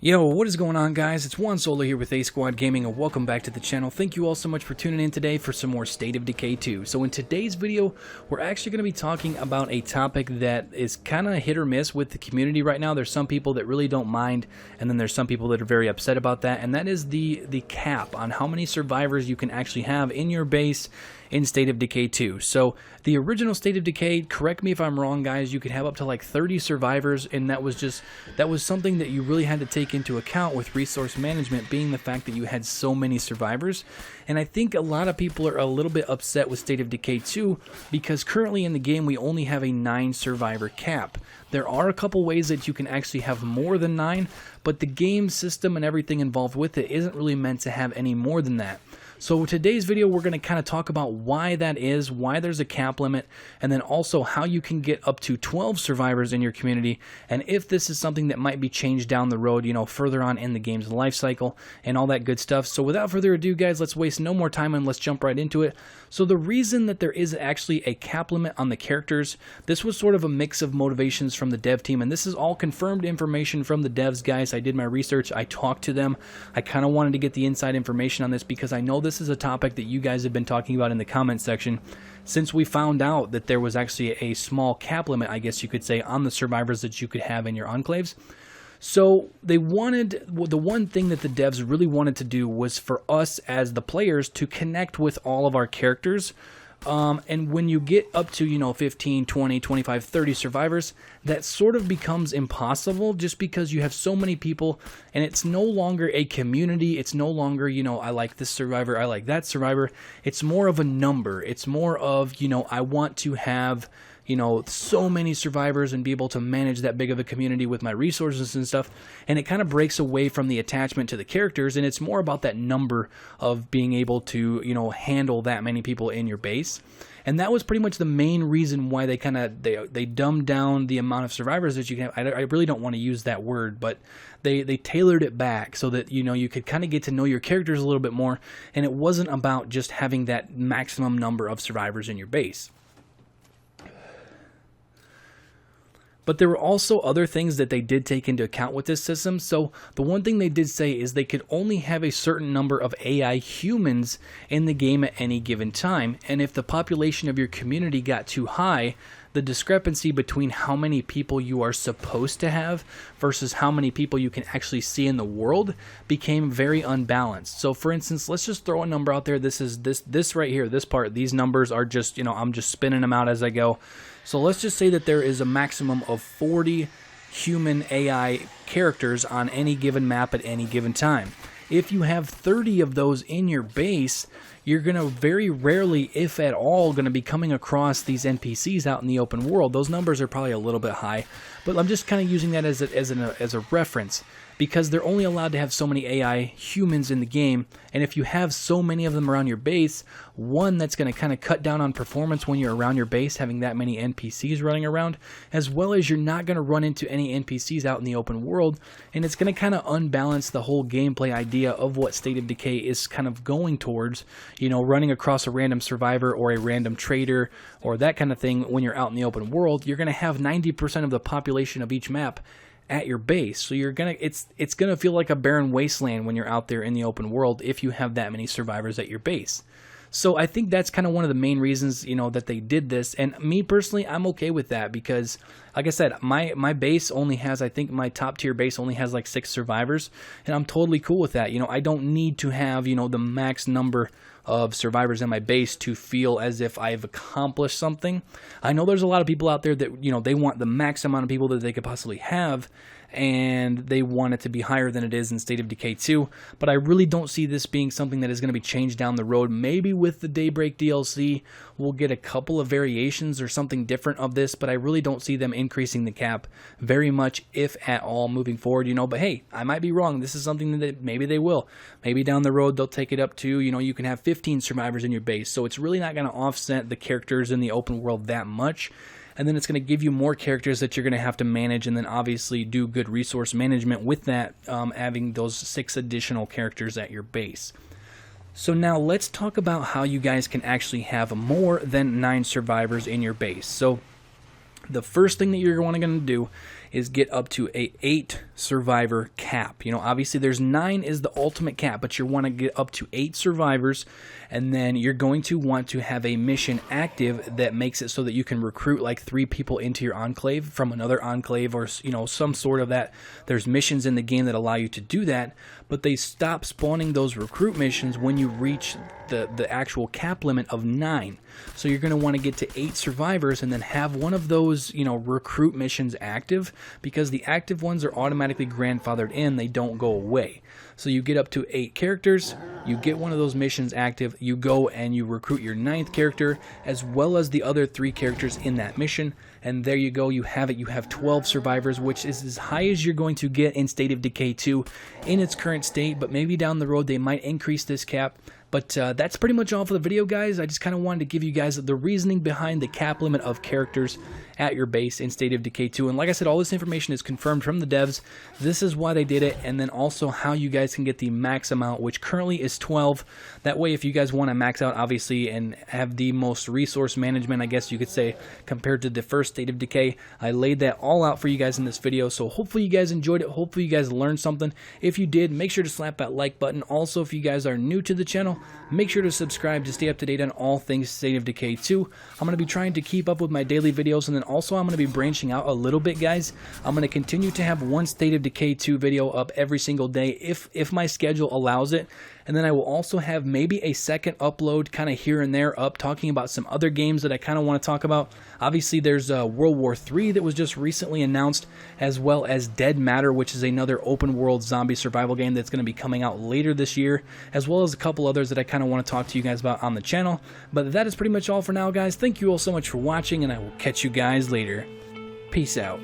Yo, what is going on, guys? It's Juan Solo here with ASQD Gaming, and welcome back to the channel. Thank you all so much for tuning in today for some more State of Decay 2. So in today's video, we're actually going to be talking about a topic that is kind of hit or miss with the community right now. There's some people that really don't mind, and then there's some people that are very upset about that, and that is the cap on how many survivors you can actually have in your base in State of Decay 2. So the original State of Decay, correct me if I'm wrong, guys, you could have up to like 30 survivors, and that was something that you really had to take into account with resource management, being the fact that you had so many survivors. And I think a lot of people are a little bit upset with State of Decay 2 because currently in the game we only have a 9 survivor cap. There are a couple ways that you can actually have more than 9, but the game system and everything involved with it isn't really meant to have any more than that. So today's video, we're going to kind of talk about why that is, why there's a cap limit, and then also how you can get up to 12 survivors in your community, and if this is something that might be changed down the road, you know, further on in the game's life cycle, and all that good stuff. So without further ado, guys, let's waste no more time and let's jump right into it. So the reason that there is actually a cap limit on the characters, this was sort of a mix of motivations from the dev team, and this is all confirmed information from the devs, guys. I did my research, I talked to them, I kind of wanted to get the inside information on this because I know this is a topic that you guys have been talking about in the comment section since we found out that there was actually a small cap limit, I guess you could say, on the survivors that you could have in your enclaves. So they wanted, the one thing that the devs really wanted to do was for us as the players to connect with all of our characters. And when you get up to, you know, 15, 20, 25, 30 survivors, that sort of becomes impossible just because you have so many people and it's no longer a community. It's no longer, you know, I like this survivor, I like that survivor. It's more of a number. It's more of, you know, I want to have, you know, so many survivors and be able to manage that big of a community with my resources and stuff, and it kind of breaks away from the attachment to the characters, and it's more about that number of being able to, you know, handle that many people in your base. And that was pretty much the main reason why they kind of they dumbed down the amount of survivors that you can have. I really don't want to use that word, but they tailored it back so that, you know, you could kind of get to know your characters a little bit more, and it wasn't about just having that maximum number of survivors in your base. But there were also other things that they did take into account with this system. So the one thing they did say is they could only have a certain number of AI humans in the game at any given time. And if the population of your community got too high, the discrepancy between how many people you are supposed to have versus how many people you can actually see in the world became very unbalanced. So for instance, let's just throw a number out there. This right here, this part, these numbers are just, you know, I'm just spinning them out as I go. So let's just say that there is a maximum of 40 human AI characters on any given map at any given time. If you have 30 of those in your base, you're going to very rarely, if at all, going to be coming across these NPCs out in the open world. Those numbers are probably a little bit high, but I'm just kind of using that as a reference because they're only allowed to have so many AI humans in the game, and if you have so many of them around your base, one, that's going to kind of cut down on performance when you're around your base having that many NPCs running around, as well as you're not going to run into any NPCs out in the open world, and it's going to kind of unbalance the whole gameplay idea of what State of Decay is kind of going towards, you know, running across a random survivor or a random trader or that kind of thing. When you're out in the open world, you're going to have 90% of the population of each map at your base, so you're gonna it's gonna feel like a barren wasteland when you're out there in the open world if you have that many survivors at your base. So I think that's kind of one of the main reasons, you know, that they did this, and me personally, I'm okay with that because, like I said, my base only has, I think my top tier base only has like 6 survivors, and I'm totally cool with that. You know, I don't need to have, you know, the max number of survivors in my base to feel as if I've accomplished something. I know there's a lot of people out there that, you know, they want the max amount of people that they could possibly have, and they want it to be higher than it is in State of Decay 2, but I really don't see this being something that is going to be changed down the road. Maybe with the Daybreak DLC, we'll get a couple of variations or something different of this, but I really don't see them increasing the cap very much, if at all, moving forward, you know. But hey, I might be wrong. This is something that maybe they will. Maybe down the road they'll take it up to, you know, you can have 15 survivors in your base, so it's really not going to offset the characters in the open world that much. And then it's going to give you more characters that you're going to have to manage, and then obviously do good resource management with that, having those 6 additional characters at your base. So now let's talk about how you guys can actually have more than 9 survivors in your base. So the first thing that you're going to do is get up to a 8 survivor cap. You know, obviously there's 9 is the ultimate cap, but you want to get up to 8 survivors, and then you're going to want to have a mission active that makes it so that you can recruit like 3 people into your enclave from another enclave, or you know, some sort of that. There's missions in the game that allow you to do that, but they stop spawning those recruit missions when you reach the actual cap limit of 9. So you're going to want to get to 8 survivors and then have one of those, you know, recruit missions active, because the active ones are automatically grandfathered in, they don't go away. So you get up to 8 characters, you get one of those missions active, you go and you recruit your 9th character as well as the other 3 characters in that mission, and there you go, you have it. You have 12 survivors, which is as high as you're going to get in State of Decay 2 in its current state, but maybe down the road they might increase this cap. But that's pretty much all for the video, guys. I just kind of wanted to give you guys the reasoning behind the cap limit of characters at your base in State of Decay 2. And like I said, all this information is confirmed from the devs. This is why they did it, and then also how you guys can get the max amount, which currently is 12. That way, if you guys want to max out, obviously, and have the most resource management, I guess you could say, compared to the first State of Decay, I laid that all out for you guys in this video. So hopefully you guys enjoyed it. Hopefully you guys learned something. If you did, make sure to slap that like button. Also, if you guys are new to the channel, make sure to subscribe to stay up to date on all things State of Decay 2. I'm going to be trying to keep up with my daily videos, and then also I'm going to be branching out a little bit, guys. I'm going to continue to have one State of Decay 2 video up every single day if my schedule allows it. And then I will also have maybe a second upload kind of here and there up talking about some other games that I kind of want to talk about. Obviously, there's World War III that was just recently announced, as well as Dead Matter, which is another open world zombie survival game that's going to be coming out later this year, as well as a couple others that I kind of want to talk to you guys about on the channel. But that is pretty much all for now, guys. Thank you all so much for watching, and I will catch you guys later. Peace out.